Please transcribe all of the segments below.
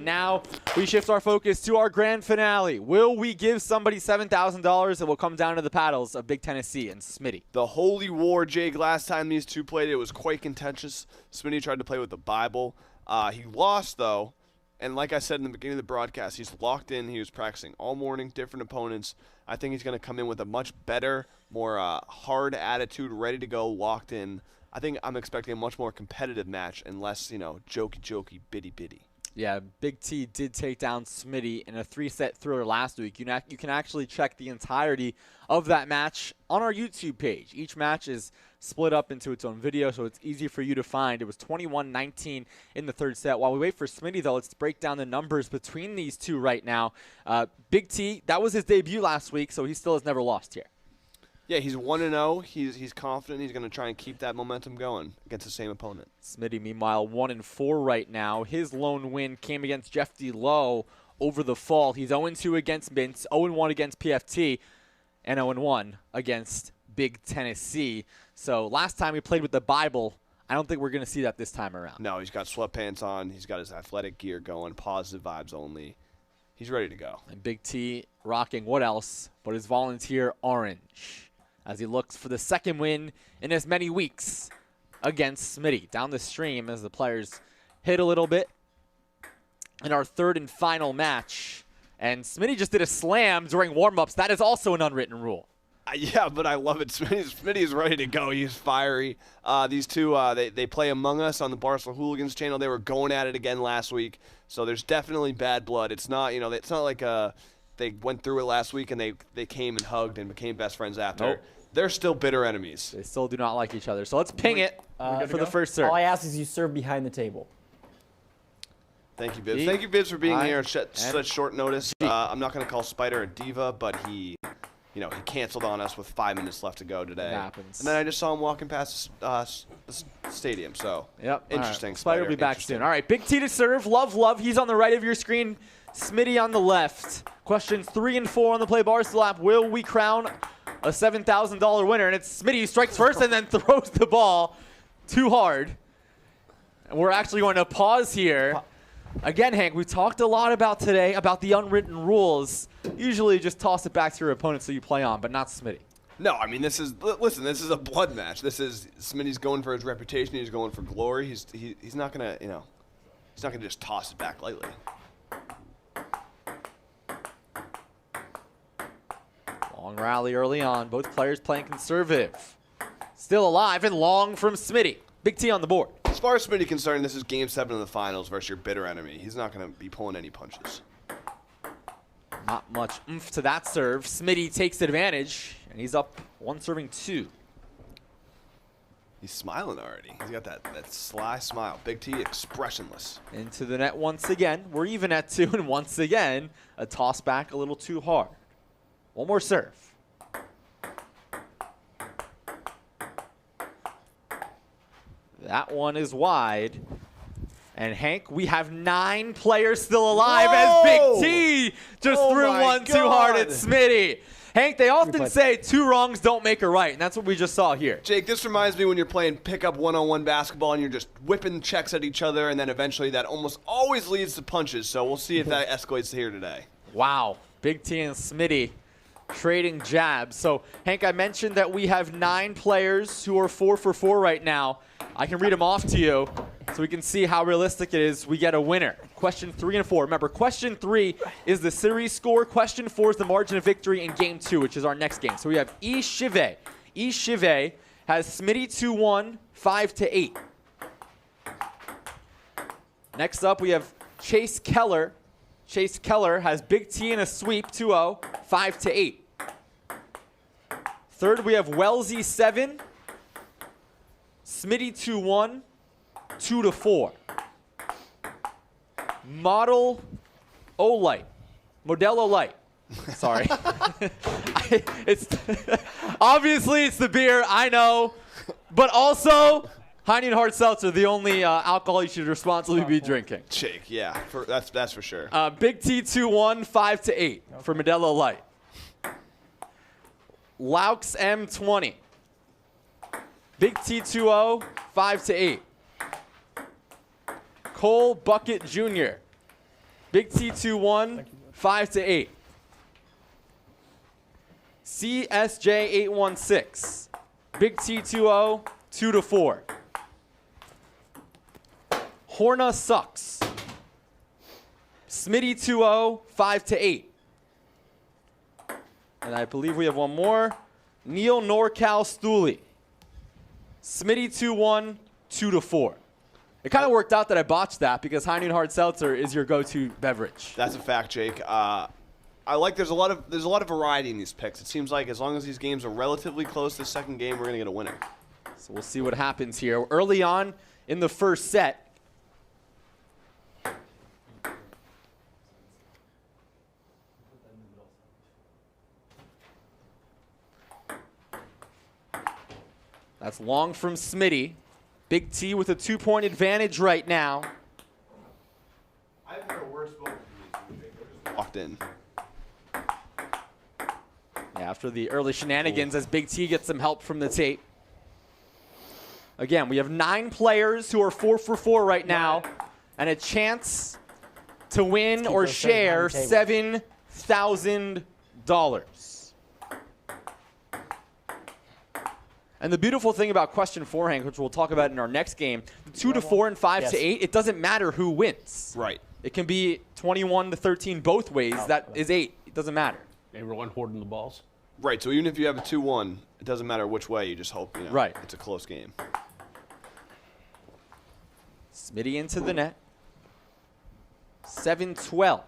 now we shift our focus to our grand finale. Will we give somebody $7,000? It will come down to the paddles of Big Tennessee and Smitty. The holy war, Jake. Last time these two played, it was quite contentious. Smitty tried to play with the Bible. He lost, though. And like I said in the beginning of the broadcast, he's locked in. He was practicing all morning, different opponents. I think he's going to come in with a much better, more hard attitude, ready to go, locked in. I think I'm expecting a much more competitive match and less, jokey, bitty. Yeah, Big T did take down Smitty in a 3-set thriller last week. You can actually check the entirety of that match on our YouTube page. Each match is split up into its own video, so it's easy for you to find. It was 21-19 in the third set. While we wait for Smitty, though, let's break down the numbers between these two right now. Big T, that was his debut last week, so he still has never lost here. Yeah, he's 1-0. He's confident. He's going to try and keep that momentum going against the same opponent. Smitty, meanwhile, 1-4 right now. His lone win came against Jeff D. Lowe over the fall. He's 0-2 against Mintz, 0-1 against PFT, and 0-1 against Big Tennessee. So last time we played with the Bible, I don't think we're going to see that this time around. No, he's got sweatpants on. He's got his athletic gear going, positive vibes only. He's ready to go. And Big T rocking what else but his volunteer orange, as he looks for the second win in as many weeks against Smitty. Down the stream as the players hit a little bit in our third and final match. And Smitty just did a slam during warm-ups. That is also an unwritten rule. Yeah, but I love it. Smitty is ready to go. He's fiery. These two, they play Among Us on the Barstool Hooligans channel. They were going at it again last week. So there's definitely bad blood. It's not, it's not like they went through it last week and they came and hugged and became best friends after. Nope. They're still bitter enemies. They still do not like each other. So let's ping it for the first serve. All I ask is you serve behind the table. Thank you, Bibbs. Thank you, Bibbs, for being here at such short notice. I'm not going to call Spider a diva, but he canceled on us with 5 minutes left to go today. It happens. And then I just saw him walking past the stadium. So, interesting. Right. Spider will be back soon. All right, Big T to serve. Love. He's on the right of your screen. Smitty on the left. Questions 3 and 4 on the PlayBarstool app. Will we crown a $7,000 winner? And it's Smitty who strikes first and then throws the ball too hard. And we're actually going to pause here. Again, Hank, we've talked a lot about today about the unwritten rules. Usually just toss it back to your opponent so you play on, but not Smitty. No, I mean, this is a blood match. Smitty's going for his reputation. He's going for glory. He's not going to, he's not going to just toss it back lightly. Long rally early on. Both players playing conservative. Still alive and long from Smitty. Big T on the board. As far as Smitty concerned, this is Game 7 of the finals versus your bitter enemy. He's not going to be pulling any punches. Not much oomph to that serve. Smitty takes advantage, and he's up 1-2. He's smiling already. He's got that sly smile. Big T expressionless. Into the net once again. We're even at 2, and once again, a toss back a little too hard. One more serve. That one is wide. And Hank, we have 9 players still alive. Whoa! As Big T just threw one too hard at Smitty. Hank, they often say 2 wrongs don't make a right, and that's what we just saw here. Jake, this reminds me when you're playing pickup one-on-one basketball and you're just whipping checks at each other, and then eventually that almost always leads to punches. So we'll see if that escalates here today. Wow. Big T and Smitty trading jabs. So, Hank, I mentioned that we have 9 players who are 4 for 4 right now. I can read them off to you so we can see how realistic it is we get a winner. Question 3 and 4. Remember, question 3 is the series score. Question 4 is the margin of victory in game 2, which is our next game. So we have E. Chive. E. Chive has Smitty 2-1, 5-8. Next up, we have Chase Keller. Chase Keller has Big T in a sweep, 2-0, 5-8. Third, we have Wellesley 7. Smitty 2-1, 2-4. Model Olight. Modelo Light. Sorry. Obviously, it's the beer, I know. But also, Heine and Hard Seltzer, the only alcohol you should responsibly be drinking. Jake, yeah, that's for sure. Big T 2-1, 5-8 for Modelo Light. Laux M20. Big T 2-0, 5-8. Cole Bucket Jr. Big T 2-1, 5-8. CSJ 816. Big T 2-0, 2-4. Horna sucks. Smitty 2-0, 5-8. And I believe we have one more. Neil NorCal Stooley. Smitty 2-1, 2-4. It kind of worked out that I botched that because High Noon Hard Seltzer is your go-to beverage. That's a fact, Jake. I like there's a lot of variety in these picks. It seems like as long as these games are relatively close to the second game, we're gonna get a winner. So we'll see what happens here. Early on in the first set, that's long from Smitty. Big T with a 2-point advantage right now. I've heard a worse vote than these. They're just locked in. After the early shenanigans as Big T gets some help from the tape. Again, we have 9 players who are 4 for 4 right now and a chance to win or share $7,000. And the beautiful thing about question forehand, which we'll talk about in our next game, the 2-4 and 5-8, it doesn't matter who wins. Right. It can be 21-13 both ways. That is 8. It doesn't matter. Everyone hoarding the balls. Right. So even if you have a 2-1, it doesn't matter which way. You just hope it's a close game. Smitty into the net. 7-12.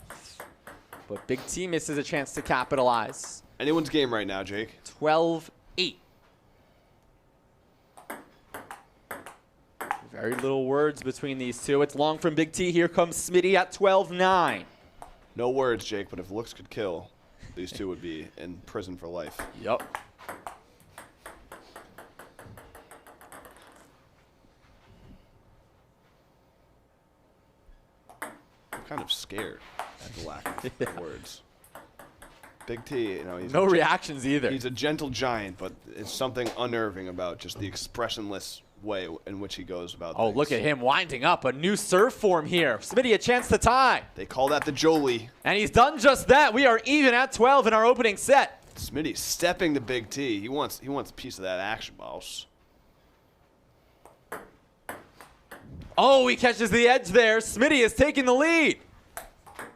But Big T misses a chance to capitalize. Anyone's game right now, Jake. 12-8. Very little words between these two. It's long from Big T. Here comes Smitty at 12-9. No words, Jake, but if looks could kill, these two would be in prison for life. Yup. I'm kind of scared at the lack of words. Big T, he's No reactions either. He's a gentle giant, but it's something unnerving about just the expressionless way in which he goes about things. Look at him winding up. A new serve form here. Smitty a chance to tie. They call that the Jolie. And he's done just that. We are even at 12 in our opening set. Smitty stepping to Big T. He wants a piece of that action, boss. Oh, he catches the edge there. Smitty is taking the lead.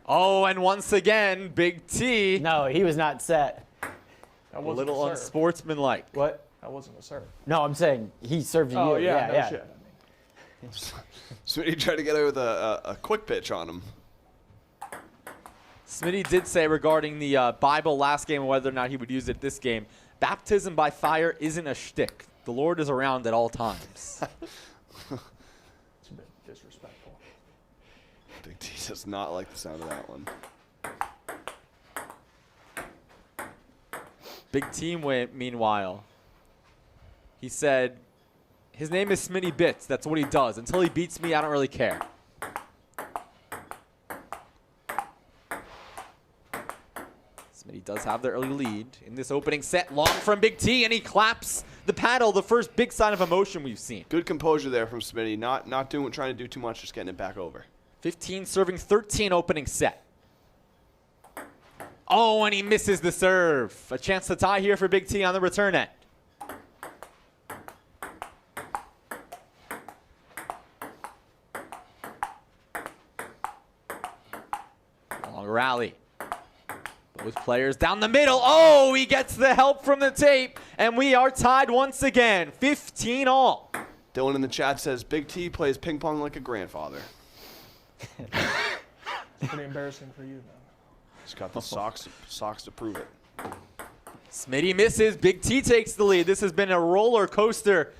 Oh, and once again, Big T. No, he was not set. A little unsportsmanlike. What? That wasn't a serve. No, I'm saying he served you. Oh, yeah, no yeah. shit. Smitty tried to get away with a quick pitch on him. Smitty did say regarding the Bible last game, whether or not he would use it this game, baptism by fire isn't a shtick. The Lord is around at all times. It's a bit disrespectful. Big T does not like the sound of that one. Big Team meanwhile, he said, his name is Smitty Bits. That's what he does. Until he beats me, I don't really care. Smitty does have the early lead in this opening set. Long from Big T, and he claps the paddle, the first big sign of emotion we've seen. Good composure there from Smitty. Not trying to do too much, just getting it back over. 15 serving 13 opening set. Oh, and he misses the serve. A chance to tie here for Big T on the return end. Long rally. Both players down the middle. Oh, he gets the help from the tape, and we are tied once again. 15 all. Dylan in the chat says, Big T plays ping pong like a grandfather. It's pretty embarrassing for you, man. He's got the socks to prove it. Smitty misses. Big T takes the lead. This has been a roller coaster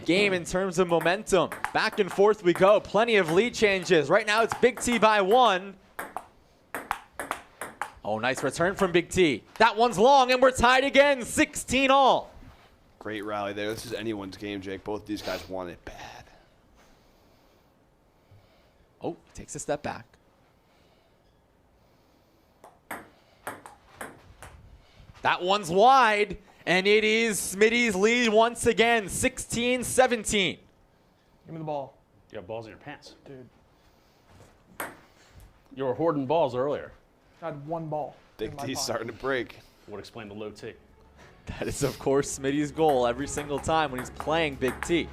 game in terms of momentum. Back and forth we go. Plenty of lead changes. Right now it's Big T by 1. Oh, nice return from Big T. That one's long, and we're tied again. 16 all. Great rally there. This is anyone's game, Jake. Both these guys want it bad. Oh, takes a step back. That one's wide, and it is Smitty's lead once again, 16-17. Give me the ball. You have balls in your pants. Dude. You were hoarding balls earlier. I had one ball. Big in my T's pocket. starting to break. Would explain the low T. That is, of course, Smitty's goal every single time when he's playing Big T.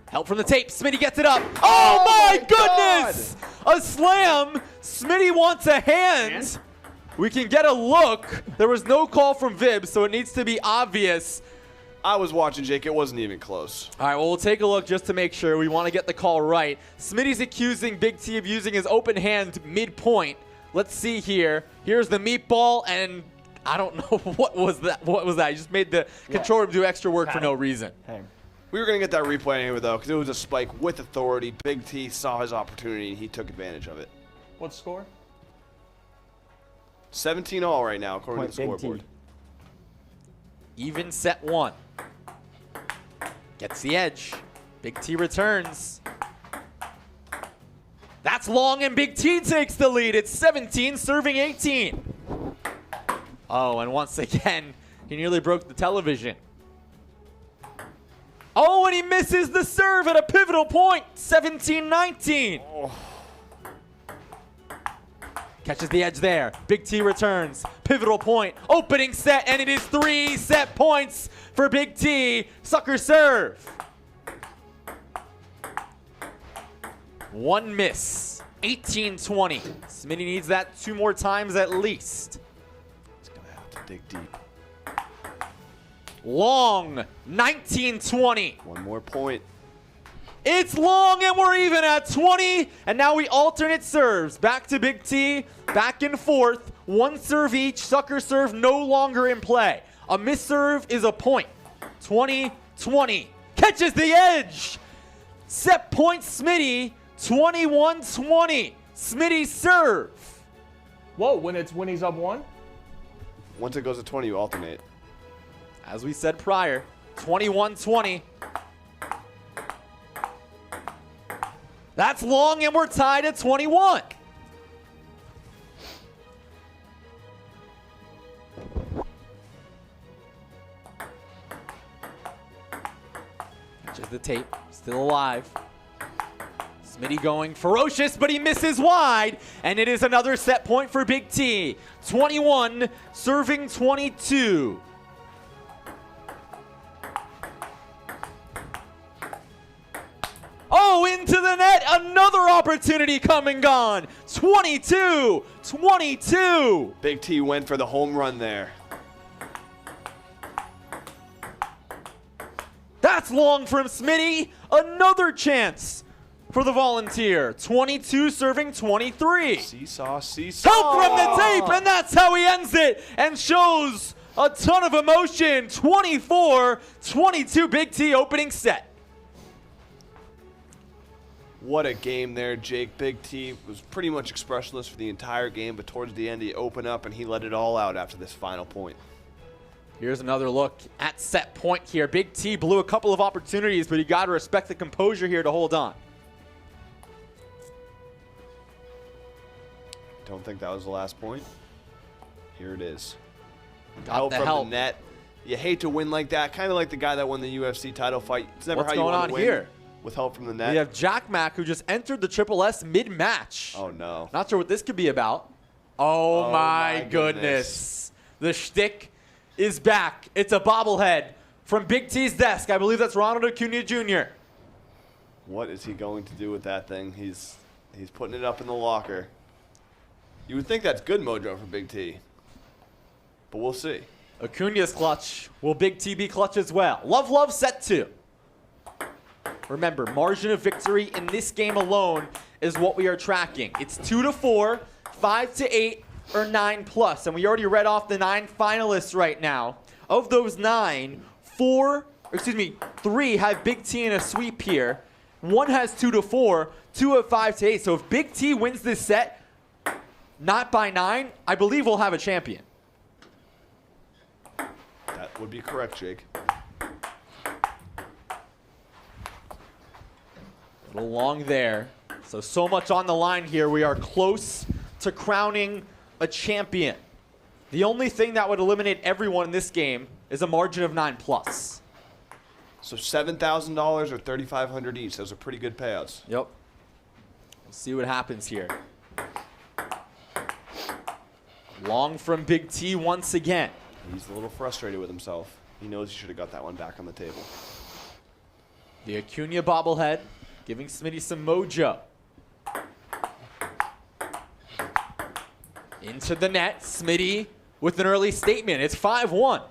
Help from the tape. Smitty gets it up. Oh, my goodness! A slam. Smitty wants a hand. We can get a look. There was no call from Vib, so it needs to be obvious. I was watching, Jake. It wasn't even close. All right, well, we'll take a look just to make sure. We want to get the call right. Smitty's accusing Big T of using his open hand midpoint. Let's see here. Here's the meatball, and I don't know what was that. What was that? He just made the controller do extra work for no reason. Hang. We were going to get that replay anyway, though, because it was a spike with authority. Big T saw his opportunity, and he took advantage of it. What score? 17-all right now, according to the Point Big T. scoreboard. Even set one. Gets the edge. Big T returns. That's long, and Big T takes the lead. It's 17, serving 18. Oh, and once again, he nearly broke the television. Oh, and he misses the serve at a pivotal point. 17-19. Catches the edge there. Big T returns. Pivotal point. Opening set, and it is 3 set points for Big T. Sucker serve. One miss. 18-20. Smitty needs that 2 more times at least. He's going to have to dig deep. Long. 19-20. One more point. It's long, and we're even at 20. And now we alternate serves. Back to Big T. Back and forth. 1 serve each. Sucker serve no longer in play. A miss serve is a point. 20-20. Catches the edge. Set point Smitty. 21-20. Smitty serve. Whoa, when he's up 1? Once it goes to 20, you alternate. As we said prior, 21-20. That's long, and we're tied at 21. Catches the tape, still alive. Smitty going ferocious, but he misses wide, and it is another set point for Big T. 21, serving 22. Oh, into the net, another opportunity come and gone. 22-22. Big T went for the home run there. That's long from Smitty. Another chance for the Volunteer. 22 serving 23. Seesaw, seesaw. Help from the tape, and that's how he ends it and shows a ton of emotion. 24-22 Big T opening set. What a game there, Jake. Big T was pretty much expressionless for the entire game, but towards the end he opened up and he let it all out after this final point. Here's another look at set point here. Big T blew a couple of opportunities, but you got to respect the composure here to hold on. Don't think that was the last point. Here it is. Got Help the from help. the net. You hate to win like that, kind of like the guy that won the UFC title fight. It's never What's how you going want on to win here? with help from the net. We have Jack Mack, who just entered the Triple S mid-match. Oh no. Not sure what this could be about. Oh, Oh my my goodness. The shtick is back. It's a bobblehead from Big T's desk. I believe that's Ronald Acuna Jr. What is he going to do with that thing? He's putting it up in the locker. You would think that's good mojo for Big T, but we'll see. Acuna's clutch. Will Big T be clutch as well? Love, set 2. Remember, margin of victory in this game alone is what we are tracking. It's 2-4, 5-8, or 9+. And we already read off the 9 finalists right now. Of those 9, 3 have Big T in a sweep here. 1 has 2-4, 2 have 5-8. So if Big T wins this set, not by 9, I believe we'll have a champion. That would be correct, Jake. A little long there. So much on the line here. We are close to crowning a champion. The only thing that would eliminate everyone in this game is a margin of 9+. So $7,000 or $3,500 each. Those are pretty good payouts. Yep. We'll see what happens here. Long from Big T once again. He's a little frustrated with himself. He knows he should have got that one back on the table. The Acuna bobblehead giving Smitty some mojo. Into the net. Smitty with an early statement. It's 5-1.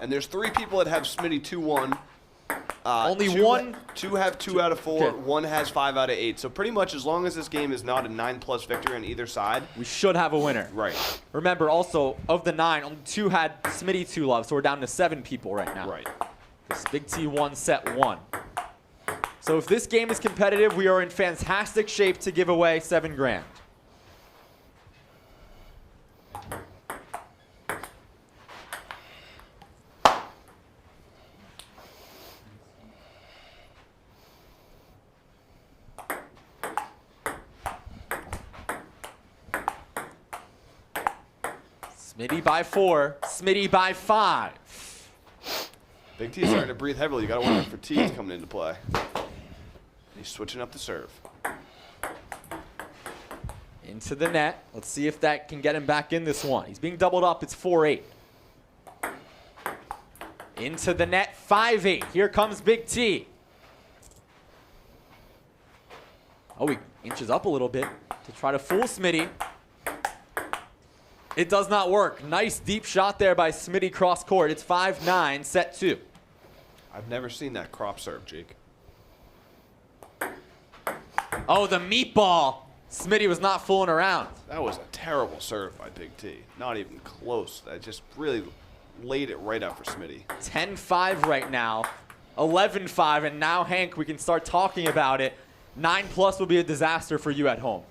And there's 3 people that have Smitty 2-1. Only two one. Two have 2 out of 4. Okay. One has 5 out of 8. So pretty much as long as this game is not a 9+ victory on either side. We should have a winner. Right. Remember, also, of the 9, only 2 had Smitty 2 love, so we're down to 7 people right now. Right. This Big T won set 1. So if this game is competitive, we are in fantastic shape to give away $7 grand. Smitty by 4, Smitty by 5. Big T's starting to breathe heavily. You got to wonder for T's coming into play. He's switching up the serve. Into the net. Let's see if that can get him back in this one. He's being doubled up. It's 4-8. Into the net, 5-8. Here comes Big T. Oh, he inches up a little bit to try to fool Smitty. It does not work. Nice deep shot there by Smitty cross court. It's 5-9, set 2. I've never seen that crop serve, Jake. Oh, the meatball. Smitty was not fooling around. That was a terrible serve by Big T. Not even close. That just really laid it right out for Smitty. 10-5 right now. 11-5, and now, Hank, we can start talking about it. 9+ will be a disaster for you at home.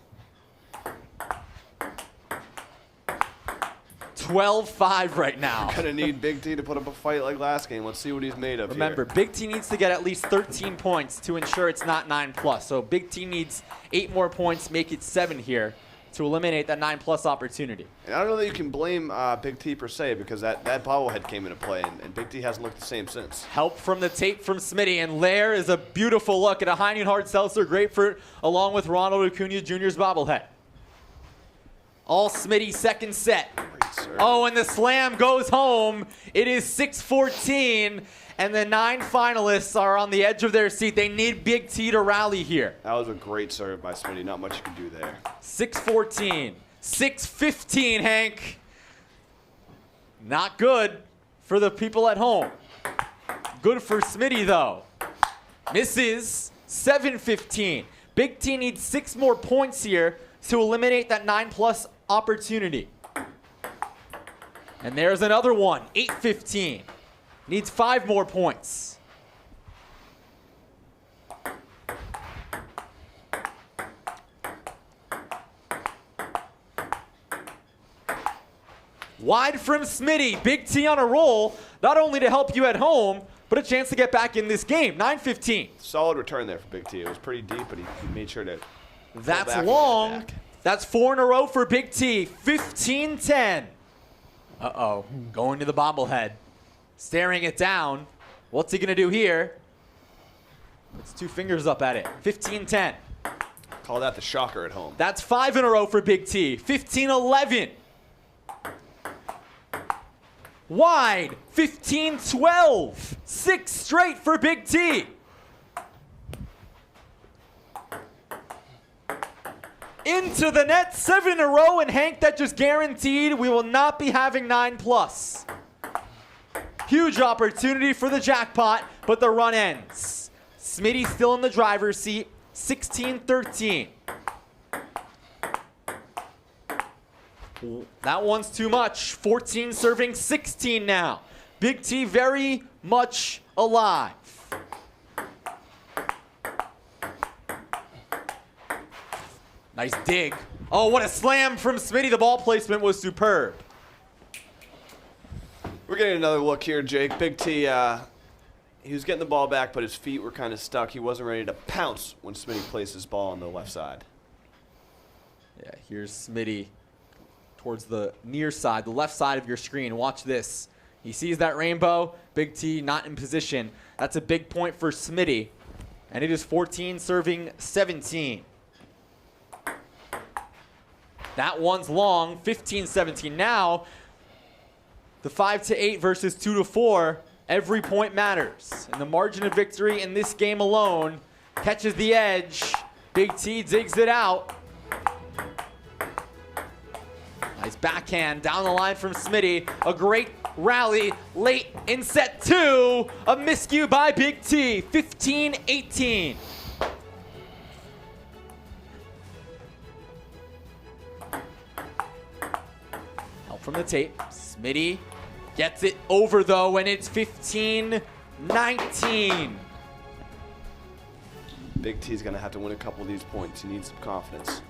12-5 right now. Gonna need Big T to put up a fight like last game. Let's see what he's made of Remember, here. Big T needs to get at least 13 points to ensure it's not 9+. So Big T needs 8 more points, make it 7 here to eliminate that 9+ opportunity. And I don't know that you can blame Big T per se because that bobblehead came into play and Big T hasn't looked the same since. Help from the tape from Smitty, and there is a beautiful look at a High Noon Hard Seltzer Grapefruit along with Ronald Acuna Jr.'s bobblehead. All Smitty second set. Great serve. Oh, and the slam goes home. It is 6-14, and the 9 finalists are on the edge of their seat. They need Big T to rally here. That was a great serve by Smitty. Not much you can do there. 6-14. 6-15, Hank. Not good for the people at home. Good for Smitty, though. Misses. 7-15. Big T needs 6 more points here to eliminate that 9+ opportunity. And there's another one. 8-15. Needs 5 more points. Wide from Smitty. Big T on a roll, not only to help you at home, but a chance to get back in this game. 9-15. Solid return there for Big T. It was pretty deep, but he made sure to That's back and long. get back. That's 4 in a row for Big T. 15-10. Uh-oh. Going to the bobblehead. Staring it down. What's he going to do here? Puts 2 fingers up at it. 15-10. Call that the shocker at home. That's 5 in a row for Big T. 15-11. Wide. 15-12. 6 straight for Big T. Into the net, 7 in a row, and Hank, that just guaranteed we will not be having 9+. Huge opportunity for the jackpot, but the run ends. Smitty still in the driver's seat, 16-13. That one's too much. 14 serving 16 now. Big T very much alive. Nice dig. Oh, what a slam from Smitty. The ball placement was superb. We're getting another look here, Jake. Big T, he was getting the ball back, but his feet were kind of stuck. He wasn't ready to pounce when Smitty placed his ball on the left side. Yeah, here's Smitty towards the near side, the left side of your screen. Watch this. He sees that rainbow. Big T not in position. That's a big point for Smitty. And it is 14 serving 17. That one's long, 15-17. Now, the 5-8 versus 2-4, every point matters. And the margin of victory in this game alone catches the edge. Big T digs it out. Nice backhand down the line from Smitty. A great rally late in set 2. A miscue by Big T, 15-18. Help from the tape. Smitty gets it over though, and it's 15-19. Big T's going to have to win a couple of these points. He needs some confidence.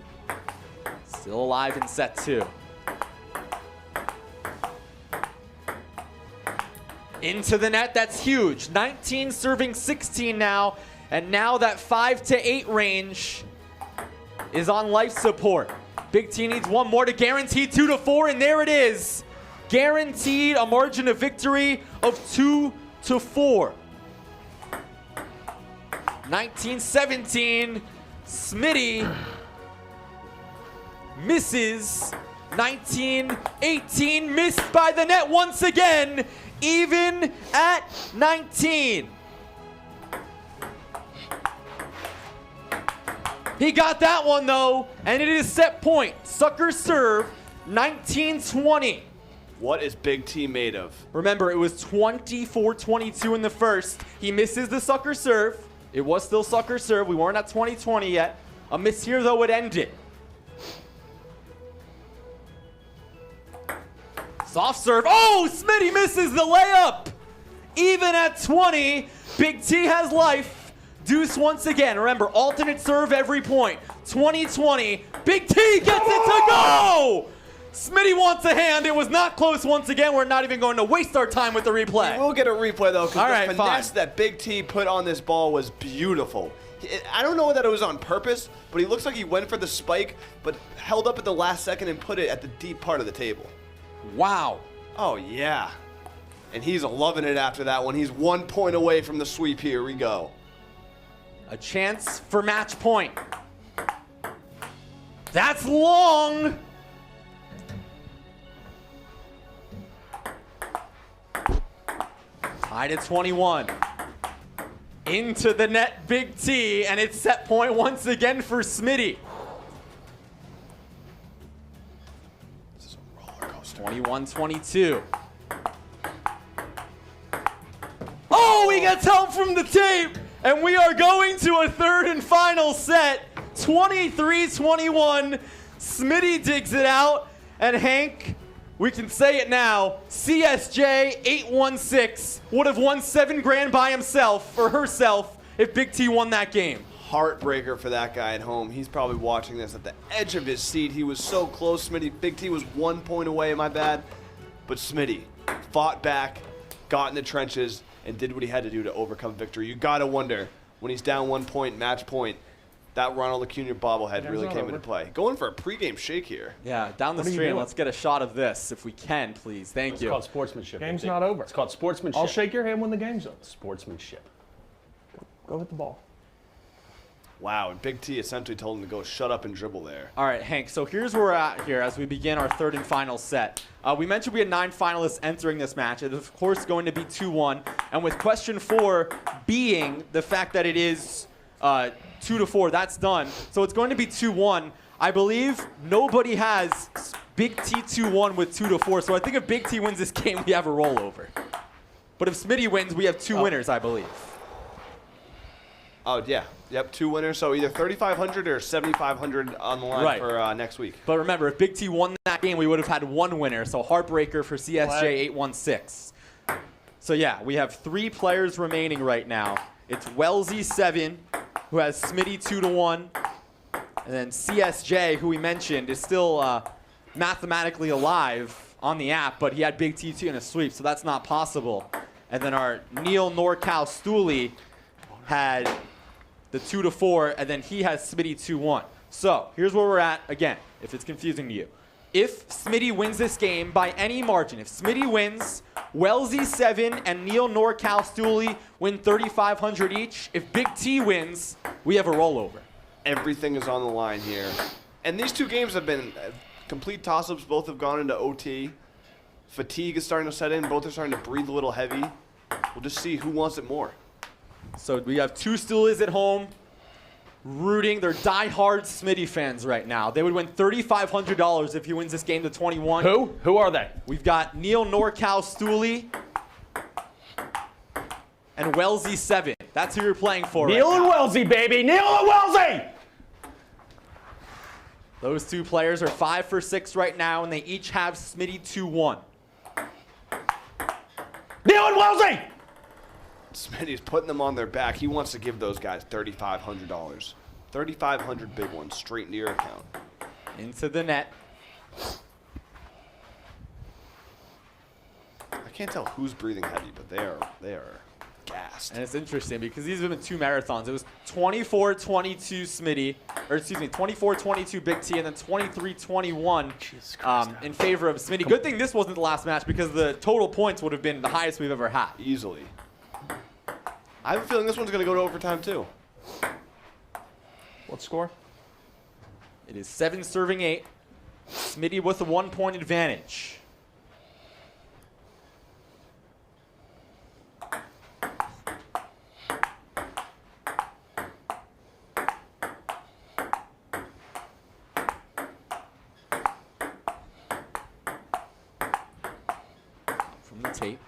Still alive in set 2. Into the net, that's huge. 19 serving 16 now, and now that 5-8 range is on life support. Big T needs one more to guarantee 2-4, and there it is. Guaranteed a margin of victory of 2-4. 19-17, Smitty misses. 19-18, missed by the net once again, even at 19. He got that one though, and it is set point. Sucker serve, 19-20. What is Big T made of? Remember, it was 24-22 in the first. He misses the sucker serve. It was still sucker serve. We weren't at 20-20 yet. A miss here, though, would end it. Soft serve. Oh, Smitty misses the layup. Even at 20, Big T has life. Deuce once again. Remember, alternate serve every point. 20-20. Big T gets it to go. Smitty wants a hand. It was not close once again. We're not even going to waste our time with the replay. We'll get a replay, though, because All the right, finesse fine. that Big T put on this ball was beautiful. I don't know that it was on purpose, but he looks like he went for the spike, but held up at the last second and put it at the deep part of the table. Wow. Oh, yeah. And he's loving it after that one. He's 1 point away from the sweep. Here we go. A chance for match point. That's long. Tied at 21. Into the net, Big T, and it's set point once again for Smitty. This is a roller coaster. 21-22. Oh, he gets help from the tape, and we are going to a third and final set. 23-21. Smitty digs it out, and Hank, we can say it now, CSJ 816 would have won $7,000 by himself or herself if Big T won that game. Heartbreaker for that guy at home. He's probably watching this at the edge of his seat. He was so close, Smitty. Big T was 1 point away, my bad. But Smitty fought back, got in the trenches, and did what he had to do to overcome victory. You got to wonder, when he's down 1 point, match point, that Ronald Acuna bobblehead really came into play. Going for a pregame shake here. Yeah, down the What are you stream. doing? Let's get a shot of this if we can, please. Thank It's you. called sportsmanship. Game's Big T. not over. It's called sportsmanship. I'll shake your hand when the game's over. Sportsmanship. Go hit the ball. Wow, and Big T essentially told him to go shut up and dribble there. All right, Hank, so here's where we're at here as we begin our third and final set. We mentioned we had 9 finalists entering this match. It is, of course, going to be 2-1. And with question 4 being the fact that it is 2-4, that's done. So it's going to be 2-1. I believe nobody has Big T 2-1 with 2-4. So I think if Big T wins this game, we have a rollover. But if Smitty wins, we have 2 winners, I believe. Oh, yeah. Yep, 2 winners. So either 3,500 or 7,500 on the line Right. for next week. But remember, if Big T won that game, we would have had 1 winner. So heartbreaker for CSJ 816. So yeah, we have 3 players remaining right now. It's Wellesley 7, who has Smitty 2-1, and then CSJ, who we mentioned, is still mathematically alive on the app, but he had Big T2 in a sweep, so that's not possible. And then our Neil NorCal Stooley had the 2-4, and then he has Smitty 2-1. So here's where we're at again, if it's confusing to you. If Smitty wins this game by any margin, if Smitty wins Wellesley 7 and Neil NorCal Stooley win $3,500 each. If Big T wins, we have a rollover. Everything is on the line here. And these two games have been complete toss-ups. Both have gone into OT. Fatigue is starting to set in. Both are starting to breathe a little heavy. We'll just see who wants it more. So we have two Stoolies at home rooting. They're diehard Smitty fans right now. They would win $3,500 if he wins this game to 21. Who? Who are they? We've got Neil NorCal Stooley and Wellesley 7. That's who you're playing for Neil right and now. Wellesley, baby. Neil and Wellesley! Those two players are 5 for 6 right now, and they each have Smitty 2-1. Neil and Wellesley! Smitty's putting them on their back. He wants to give those guys $3,500. $3,500 big ones straight into your account. Into the net. I can't tell who's breathing heavy, but they are gassed. And it's interesting because these have been two marathons. It was 24-22 Smitty, or excuse me, 24-22 Big T, and then 23-21 in favor of Smitty. Good thing this wasn't the last match because the total points would have been the highest we've ever had. Easily. I have a feeling this one's going to go to overtime too. What score? It is 7 serving 8. Smitty with a 1-point advantage. From the tape.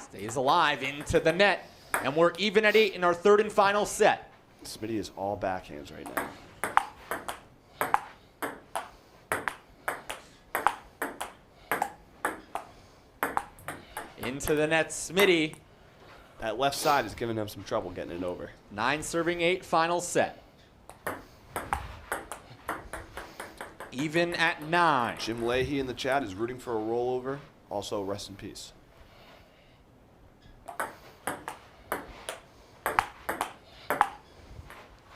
Stays alive into the net. And we're even at 8 in our third and final set. Smitty is all backhands right now. Into the net, Smitty. That left side is giving him some trouble getting it over. 9 serving 8, final set. Even at 9. Jim Leahy in the chat is rooting for a rollover. Also, rest in peace.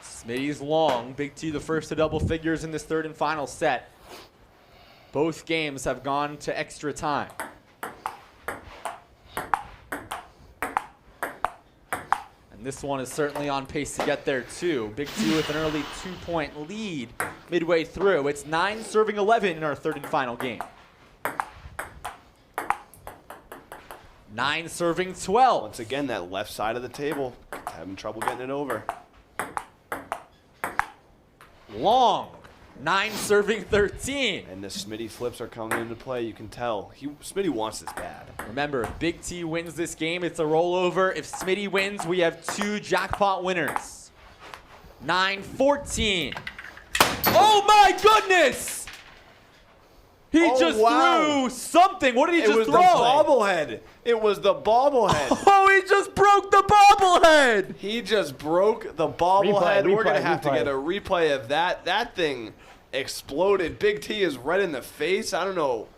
Smitty's long. Big T the first to double figures in this third and final set. Both games have gone to extra time. And this one is certainly on pace to get there too. Big T with an early 2-point lead midway through. It's 9 serving 11 in our third and final game. 9 serving 12. Once again, that left side of the table having trouble getting it over. Long. 9 serving 13. And the Smitty flips are coming into play. You can tell. Smitty wants this bad. Remember, if Big T wins this game, it's a rollover. If Smitty wins, we have 2 jackpot winners. 9-14. Oh my goodness! He just threw something. What did he just throw? It was the bobblehead. It was the bobblehead. Oh, he just broke the bobblehead. He just broke the bobblehead. We're going to have to replay. get a replay of that. That thing exploded. Big T is red in the face. I don't know.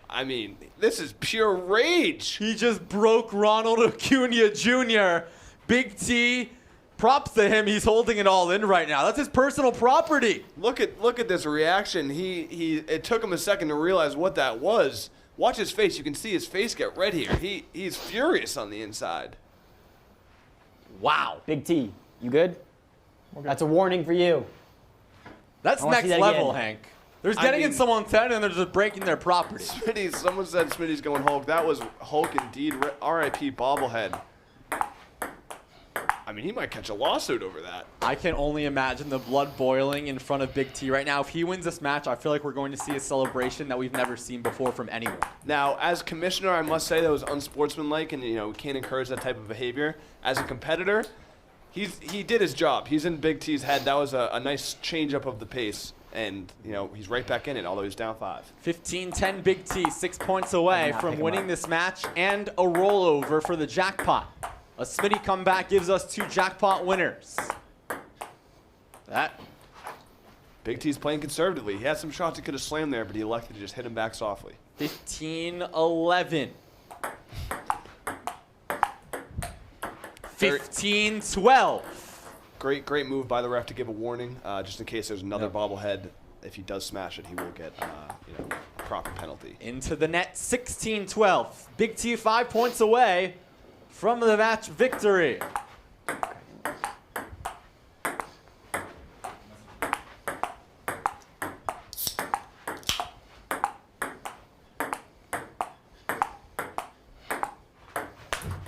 I mean, this is pure rage. He just broke Ronald Acuna Jr. Big T, props to him. He's holding it all in right now. That's his personal property. Look at this reaction. It took him a second to realize what that was. Watch his face. You can see his face get red here. He's furious on the inside. Wow. Big T, you good? That's a warning for you. That's I wanna next see that level, again. Hank. There's getting in mean- someone's head and they're just breaking their property. Someone said Smitty's going Hulk. That was Hulk indeed. R.I.P. bobblehead. I mean, he might catch a lawsuit over that. I can only imagine the blood boiling in front of Big T right now. If he wins this match, I feel like we're going to see a celebration that we've never seen before from anyone. Now, as commissioner, I must say that was unsportsmanlike, and we can't encourage that type of behavior. As a competitor, he did his job. He's in Big T's head. That was a nice change up of the pace, and he's right back in it, although he's down 5. 15-10 Big T, 6 points away not from pick him winning up. this match and a rollover for the jackpot. A Smitty comeback gives us 2 jackpot winners. That Big T's playing conservatively. He had some shots he could have slammed there, but he elected to just hit him back softly. 15-11. 15-12. Great move by the ref to give a warning, just in case there's another bobblehead. If he does smash it, he will get a proper penalty. Into the net, 16-12. Big T 5 points away from the match victory.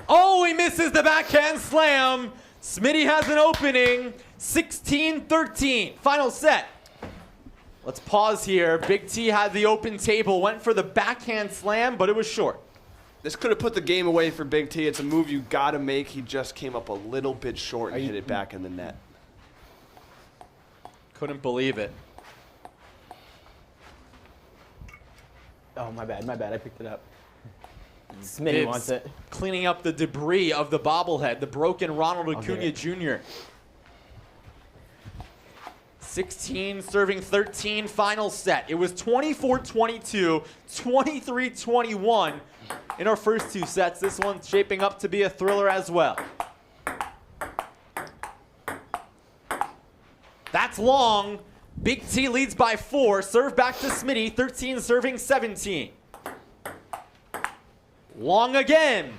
Oh, he misses the backhand slam. Smitty has an opening. 16-13. Final set. Let's pause here. Big T had the open table, went for the backhand slam, but it was short. This could have put the game away for Big T. It's a move you got to make. He just came up a little bit short and hit it back in the net. Couldn't believe it. Oh, my bad. I picked it up. Smitty Bibbs wants it. cleaning up the debris of the bobblehead, the broken Ronald Acuna Jr. 16 serving 13, final set. It was 24-22, 23-21 in our first two sets. This one's shaping up to be a thriller as well. That's long. Big T leads by 4. Serve back to Smitty, 13 serving 17. Long again,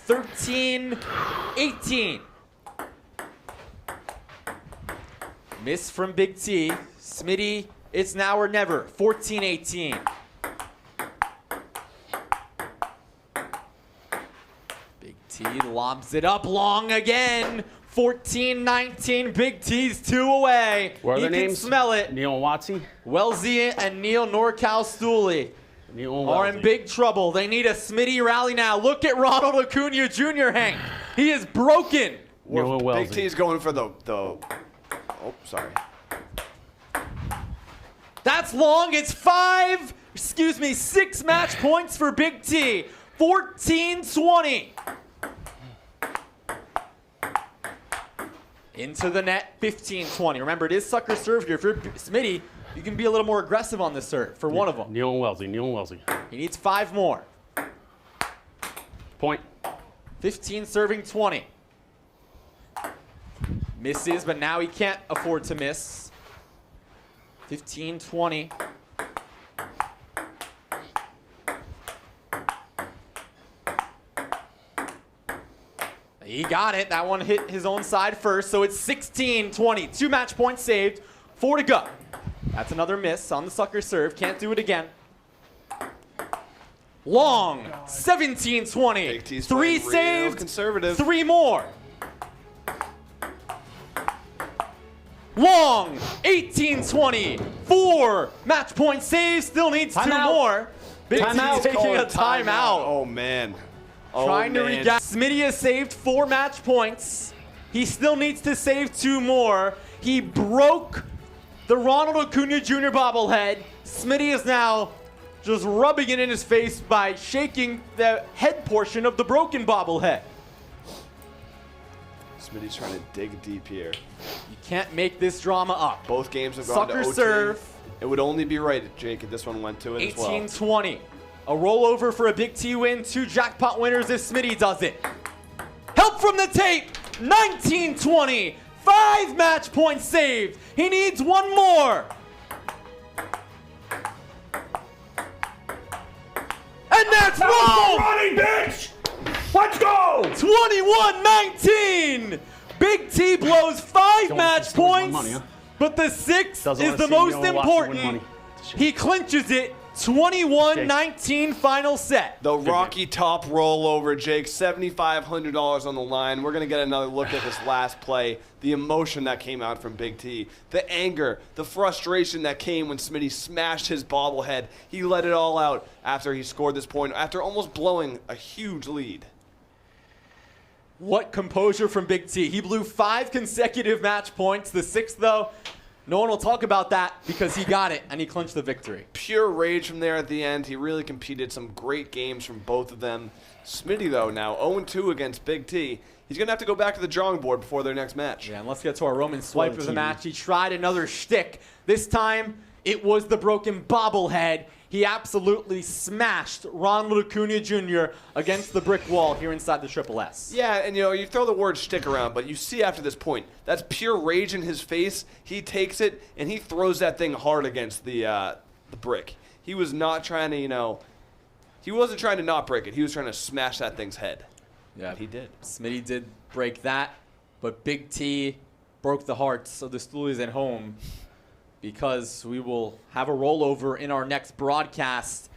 13-18. Miss from Big T. Smitty, it's now or never, 14-18. Big T lobs it up long again, 14-19. Big T's 2 away. What are their You can names? smell it. Neil Watsy. Wellesley and Neil Norcal Stooley Neil are in Wellesley. big trouble. They need a Smitty rally now. Look at Ronald Acuna Jr., Hank. He is broken. Neil Big Wellesley. T's going for the oh, sorry. That's long. It's 6 match points for Big T. 14-20. Into the net, 15-20. Remember, it is sucker serve here. If you're Smitty, you can be a little more aggressive on this serve for one of them. Neil Wellesley. Neil Wellesley. He needs 5 more. Point. 15 serving 20. Misses, but now he can't afford to miss. 15-20. He got it. That one hit his own side first, so it's 16-20. 2 match points saved, 4 to go. That's another miss on the sucker serve. Can't do it again. Long, 17-20. Big T's 3 playing real saved, conservative. 3 more. Long, 18-20. 4 match point saves, still needs 2 Timeout. more. Big T's Timeout. taking a Calling timeout. Oh, man. Oh, Trying to man. regain. Smitty has saved 4 match points. He still needs to save 2 more. He broke the Ronald Acuna Jr. bobblehead. Smitty is now just rubbing it in his face by shaking the head portion of the broken bobblehead. Smitty's trying to dig deep here. You can't make this drama up. Both games have gone Sucker to OT. serve. It would only be right, Jake, if this one went to it as well. 18-20. A rollover for a Big T win. 2 jackpot winners if Smitty does it. Help from the tape. 19-20. 5 match points saved. He needs 1 more. And that's roll. Running, bitch! Let's go! 21-19. Big T blows 5 Don't match want to steal my points, money, huh? but the 6th Doesn't is wanna the see most Neil Watson win important. money. He clinches it. 21-19 final set. The Rocky Top rollover, Jake. $7,500 on the line. We're going to get another look at this last play. The emotion that came out from Big T. The anger, the frustration that came when Smitty smashed his bobblehead. He let it all out after he scored this point, after almost blowing a huge lead. What composure from Big T. He blew 5 consecutive match points. The 6th, though, no one will talk about that because he got it and he clinched the victory. Pure rage from there at the end. He really competed. Some great games from both of them. Smitty, though, now 0-2 against Big T. He's going to have to go back to the drawing board before their next match. Yeah, and let's get to our Roman swipe of the TV. match. He tried another shtick. This time, it was the broken bobblehead. He absolutely smashed Ronald Acuna Jr. against the brick wall here inside the Triple S. Yeah, and you throw the word shtick around, but you see after this point, that's pure rage in his face. He takes it, and he throws that thing hard against the brick. he was not trying to, he wasn't trying to not break it. He was trying to smash that thing's head. Yeah, He did. Smitty did break that, but Big T broke the hearts of the Stoolies at home because we will have a rollover in our next broadcast.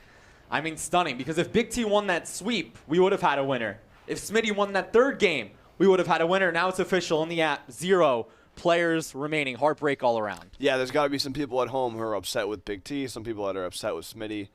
I mean, stunning, because if Big T won that sweep, we would have had a winner. If Smitty won that third game, we would have had a winner. Now it's official in the app. 0 players remaining. Heartbreak all around. Yeah, there's got to be some people at home who are upset with Big T, some people that are upset with Smitty.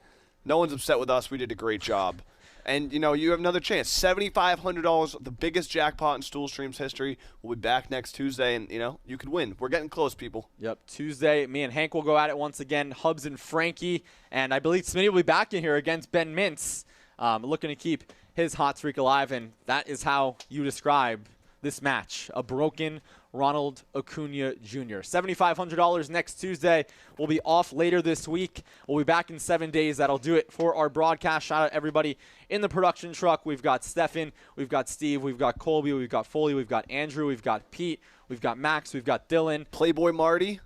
No one's upset with us. We did a great job. And, you have another chance. $7,500, the biggest jackpot in Stool Stream's history. We'll be back next Tuesday, and, you could win. We're getting close, people. Yep, Tuesday, me and Hank will go at it once again. Hubs and Frankie. And I believe Smitty will be back in here against Ben Mintz, looking to keep his hot streak alive. And that is how you describe this match. A broken Ronald Acuna Jr. $7,500 next Tuesday. We'll be off later this week. We'll be back in 7 days. That'll do it for our broadcast. Shout out everybody in the production truck. We've got Stefan, we've got Steve, we've got Colby, we've got Foley, we've got Andrew, we've got Pete, we've got Max, we've got Dylan. Playboy Marty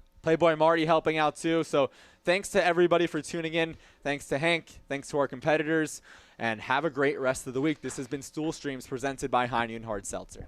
helping out too. So thanks to everybody for tuning in. Thanks to Hank. Thanks to our competitors. And have a great rest of the week. This has been Stool Streams presented by High Noon Hard Seltzer.